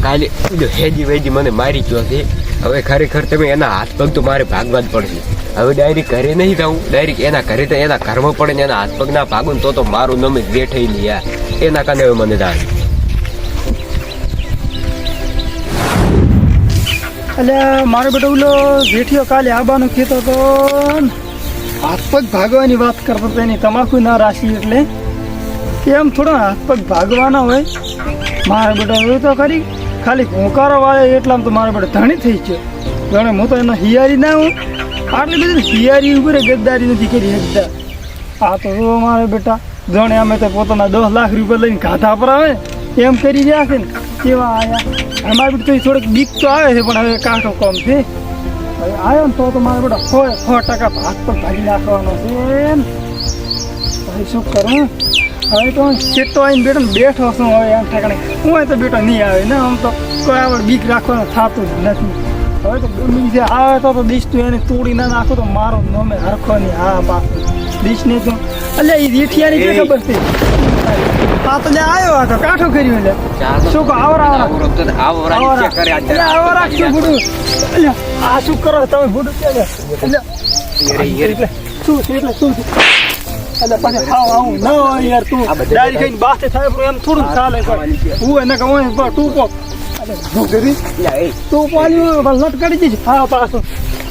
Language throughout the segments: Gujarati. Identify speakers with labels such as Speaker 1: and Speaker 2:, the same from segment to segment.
Speaker 1: કાલે હેજી વેજી મને મારી ગયો છે. હવે ખરેખર તમે એના હાથ પગ તો મારે ભાગવા જ પડશે. હવે ડાયરેક્ટ ઘરે નહીં જાઉં, ડાયરેક્ટ એના ઘરે તો એના ઘરમાં પડે ને એના હાથ પગ ના ભાગું ને તો મારું નમે જેઠાઈ નહીં યાર. એના કારણે હવે મને દાળ
Speaker 2: એટલે મારો બેટો ઓલો જેઠિયો કાલે આબાનું કહેતો તો હાથ પગ ભાગવાની વાત કરતો હતો, એની તમાકુ ના રાશી એટલે કેમ થોડા હાથ પગ ભાગવાના હોય. મારો બેટો એવું તો ખરી ખાલી હોંકારો વાળે એટલામાં તો મારો બેટો ધણી થઈ ગયો. જાણે હું તો એનો હિયારી ના હું આટલી બધી હિયારી ઉપર ગદ્દારી નથી કરી શકતા. આ તો મારા બેટા જાણે અમે તો પોતાના 10 લાખ રૂપિયા લઈને ગાધા પર આવે એમ કરી રહ્યા છે ને કેવા આયા. અમારે બેટા તો થોડીક બીક તો આવે છે પણ હવે કાંઠો કમ છે. હવે આવ્યો ને તો મારા બેટા 100% હાથ પર ભાગી નાખવાનો છે ને. હવે શું કરું? હવે તો ચેટો આવીને બેઠો છું. હવે એમ ઠેકાણે હું તો બેટો નહીં આવે ને આમ તો કોઈ આપણે બીક રાખવાનું થતું જ નથી. હવે તો ગમે છે આવે તો દીશ તું એને તોડી ના નાખો તો મારો નમે હરખો નહીં. હા પાછું દીશને તો એટલે એ જેઠિયાની કે ખબર છે. હા તો આવ્યો હતો કાઠો કર્યું એટલે શું કહો આવરા શું કરો તમે ભૂડું એટલે શું છે એટલે શું છે એટલે પછી ખાવ આવું ન યાર તું ડાયરી ખાઈને બાસે થાય પણ એમ થોડું ચાલે હું એને કહું ટૂંકો તું પાણી લટ કરી દઈશ. હા પાછું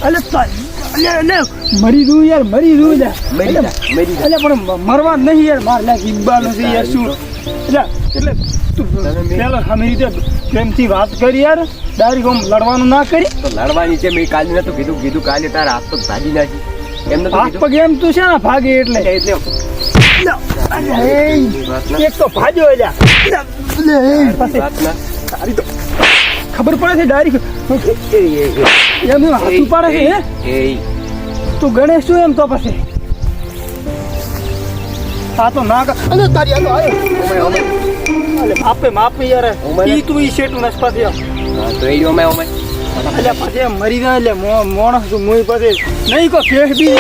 Speaker 2: એટલે મરી દઉં યાર મરી દઉં એટલે પણ મરવા નહીં યાર માર લાગ ઈબાનું છે યાર શું એટલે તું પેલા અમે રીતે પ્રેમથી વાત કરી યાર ડાયરેક્ટ આમ લડવાનું ના કરી
Speaker 1: તો લડવાની છે. મેં કાલે નતું કીધું કાલે તારા હાથ પગ ભાગી નાખી એમ
Speaker 2: હાથ પગ એમ તું છે ને ભાગે એટલે એક તો ભાગ્યો ખબર પડે છે ડાયરેક્ટ એમ હાથું પાડે છે હે તું ગણેશ શું એમ તો પછી આ તો ના તારી માપે માપે યાર ઈ તું ઈ શેટું નસ પાછી
Speaker 1: તો એ અમે
Speaker 2: એટલે પછી મરી જાય એટલે મોણસ મોઈ પછી નહીં કો ફેસ બી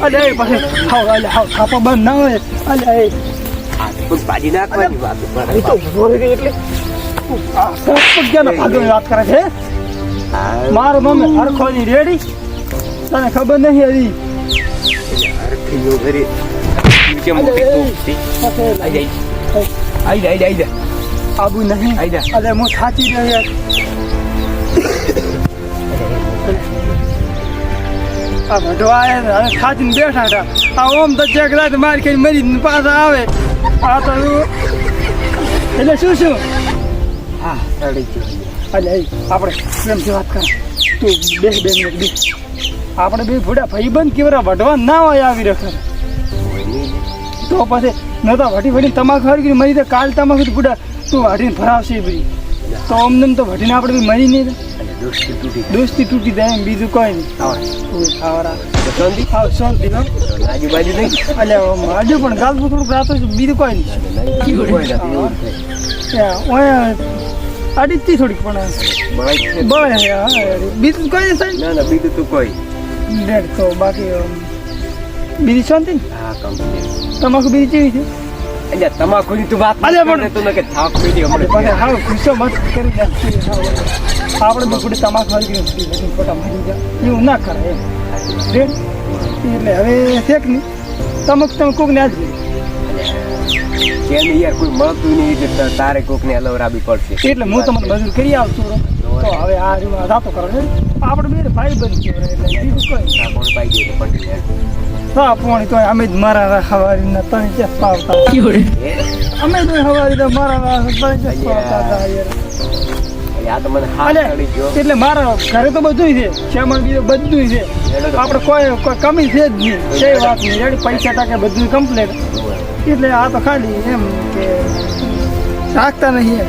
Speaker 2: એટલે પછી હાવ ખાપા બંધ ના હોય એટલે
Speaker 1: ભાજી નાખવાની વાત
Speaker 2: તો એટલે વાત કરે છે. મારો મમ્મી હરખોની રેડી તને ખબર નહીં હજી આબુ નહીં અરે હું સાચી રહ્યા આ ભટવા સાચીને બેઠા હતા. આ ઓમ તો ચેક રાત મારી કઈ મરી પાછા આવે આ તો એટલે શું
Speaker 1: હા સડી ગયો.
Speaker 2: એટલે આપણે પ્રેમથી વાત કર તું 2 મિનિટ બી આપણે બે ભૂડા ભાઈબંધ કેવરા વઢવા ના હોય આવી રખે તો પછી ન તો વઢી તમાકુ હરગી મરી તો કાલ તમાકુ ભૂડા તું વાઢીને ભરાવશે બધી તો અમને તો વઢીને આપણે બી મરી નહીં દોસ્તી તૂટી જાય એમ બીજું કોઈ નહીં. શાંતિ
Speaker 1: આજુબાજુ નહીં
Speaker 2: એટલે આજુ પણ ગાલતું થોડુંક રાતો બીજું કોઈ નહીં. આડી થોડીક પણ બીજું કોઈ નહીં.
Speaker 1: ના બીજું તું કોઈ
Speaker 2: તો બાકી બીજી શાંતિ તમાકુ બીજી કેવી છે
Speaker 1: એટલે તમાકુ ની તું વાત તું કે થાક પીડી હમણાં
Speaker 2: હા ગુસ્સો મત કરી આપણે બપોરે તમાકુ હરી ફોટા મારી જાય એવું ના કરે એમ એટલે હવે શેક નહીં તમે કોક ને આજ
Speaker 1: યાર કોઈ મળતું નહીં એટલે તારે કોક ને હલવરાવી પડશે
Speaker 2: એટલે હું તમને મજૂર કરી આવશું તો હવે આ રાતો કરો આપણે બે ભાઈ બંધ એટલે બીજું કોઈ હા પોણી તો અમે જ મારા હવારી ના તને ચેસ પાવતા અમે તો હવારી તો મારા તને ચેસ પાવતા એટલે મારા ઘરે તો બધું છે શ્યામણ બીજું બધું છે આપણે કોઈ કમી છે જ નહીં તે વાત નહીં રેડી પૈસા ટકા બધું કમ્પ્લીટ એટલે આ તો ખાલી એમ કે રાખતા નહીં એમ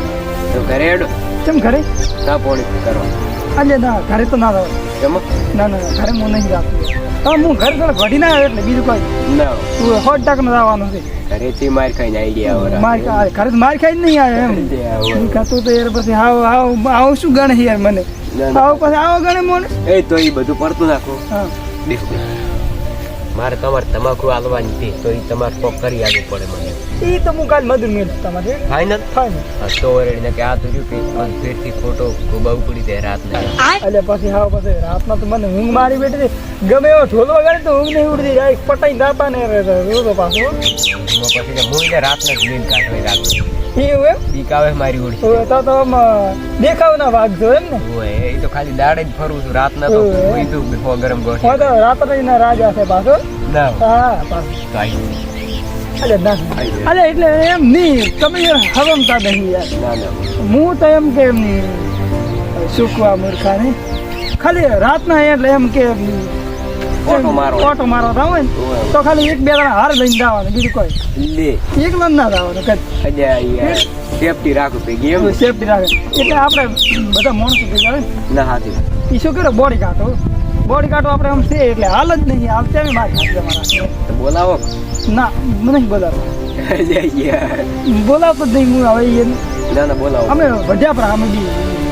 Speaker 1: ઘરે હેડો
Speaker 2: કેમ ઘરે
Speaker 1: ના પોણી કરવા
Speaker 2: આજે ના ઘરે તો ના રહો ના ઘરે હું નહીં રાખતું હા હું ઘરે થોડા ઘડી ના આવે એટલે બીજું કોઈ
Speaker 1: ના
Speaker 2: તું 100% આવવાનું છે
Speaker 1: ઘરેથી માર ખાઈને આઈડિયા
Speaker 2: ઘરે તો માર ખાઈ જ નહીં આવે એમ ખાતું તો યાર પછી આવું શું ગણે યાર મને આવો પછી આવો ગણે મને
Speaker 1: એ તો એ બધું પડતું નાખો
Speaker 2: હા
Speaker 1: મારે તમારે તમાકુ આલવાની છે તો એ તમારે કોક કરી આપવું પડે મને
Speaker 2: એ તો હું કાલ મજૂર મેળ તમારે
Speaker 1: ફાઈનલ
Speaker 2: ફાઈન.
Speaker 1: તો વળીને કે આ તો રહ્યું કે ફેરથી ખોટો બહુ પડી જાય રાતને
Speaker 2: એટલે પછી હા પછી રાતના તો મને ઊંઘ મારી બેઠી હતી. ગમે એવો ઢોલ વગાડે તો ઊંઘ નહીં ઉડતી જાય પટાઈ દાતા ને રોતો પાછો
Speaker 1: પછી હું એને રાતને જ લીન કાઢવા રાત
Speaker 2: એવું એમ
Speaker 1: ઈ કાવે મારી ઉડી
Speaker 2: હવે તો આમ દેખાવ ના વાગજો એમ ને
Speaker 1: ઓય એ તો ખાલી દાડે જ ફરું છું રાતના તો
Speaker 2: ઓય.
Speaker 1: કોઈ તો હો ગરમ
Speaker 2: હવે
Speaker 1: ગોઠી
Speaker 2: તો રાત્રે ના રાજા છે પાછો
Speaker 1: ના
Speaker 2: હા પાછો
Speaker 1: તો આઈ
Speaker 2: અરે ના અરે એટલે એમ નહીં તમે હવમતા નહીં યાર
Speaker 1: ના ના
Speaker 2: હું તો એમ કે સુકવા મૂર્ખા ને ખાલી રાતના એટલે એમ કે
Speaker 1: ઓટો મારો.
Speaker 2: ઓટો મારો થાવ હોય ને તો ખાલી એક બે જણા હાર લઈને જવાનું બીજું કોઈ
Speaker 1: લે
Speaker 2: એકલા જ ના જવાનું કઈ
Speaker 1: અજા યાર સેફટી રાખું ભેગી એમ
Speaker 2: સેફટી રાખે એટલે આપણે બધા માણસો ભેગા હોય ને
Speaker 1: ના હાથી
Speaker 2: એ શું કરે બોડી કાઢો આપણે આમ છે એટલે હાલ જ નહીં હાલ તેમ મારી ખાતે મારા
Speaker 1: તો બોલાવો
Speaker 2: ના મને નહીં બોલાવો
Speaker 1: અજા યાર
Speaker 2: બોલાવતો જ નહીં હું હવે એ
Speaker 1: ના ના બોલાવો
Speaker 2: અમે વધ્યા પણ અમે બી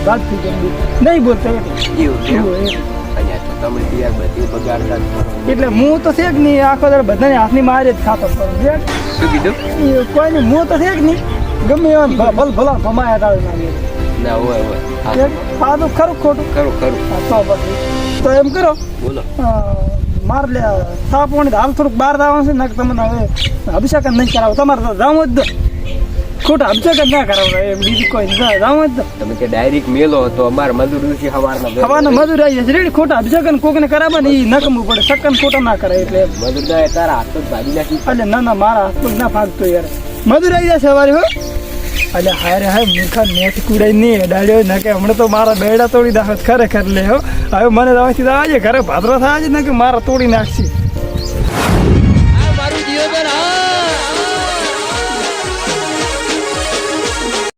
Speaker 2: વાત થઈ ગઈ નહીં બોલતા એટલે
Speaker 1: એવું
Speaker 2: એવું એમ.
Speaker 1: અજા તો તમે યાર બધી બગાડતા જ કરો.
Speaker 2: એટલે હું તો છે જ નહીં આખો દર બધાને હાથની મારે જ ખાતો કરું છે
Speaker 1: શું કીધું
Speaker 2: એ કોઈ નહીં હું તો છે જ નહીં ગમે એવા ભલા ભમાયા તાળી
Speaker 1: ના હોય હોય
Speaker 2: મારી આ તો ખરું ખોટું
Speaker 1: કરું કરું
Speaker 2: હા, તો પછી તો એમ કરો
Speaker 1: બોલો
Speaker 2: માર લે સાપ પાણી હાલ થોડુંક બહાર જવાનું છે ને તમને હવે અભિષેક જ નહીં કરાવો તમારે તો જાવું જ દો ખોટા અભિષેક જ ના કરાવો એમ બીજું કોઈ જાવું જ દો
Speaker 1: તમે કે ડાયરેક્ટ મેલો તો અમારે મજૂર દિવસે સવારના
Speaker 2: હવાના મજૂર આવી જશે રેડી ખોટા અભિષેક કોકને કરાવે ને એ નકમવું પડે સક્કન ખોટા ના કરે એટલે એમ.
Speaker 1: મજૂર દા તારા હાથ જ ભાજી નાખી
Speaker 2: એટલે ના ના મારા હાથ પગ ના ભાગતો યાર મજૂર આવી જશે સવારે હો એટલે હારે હાય મૂર્ખા નેટ કુડાઈ નહીં ડાળ્યો ન કે હમણાં તો મારા બેડા તોડી નાખે ખરેખર લે હો હવે મને રવાથી તો આજે ઘરે ભાદરો થાય છે ને કે મારા તોડી નાખશે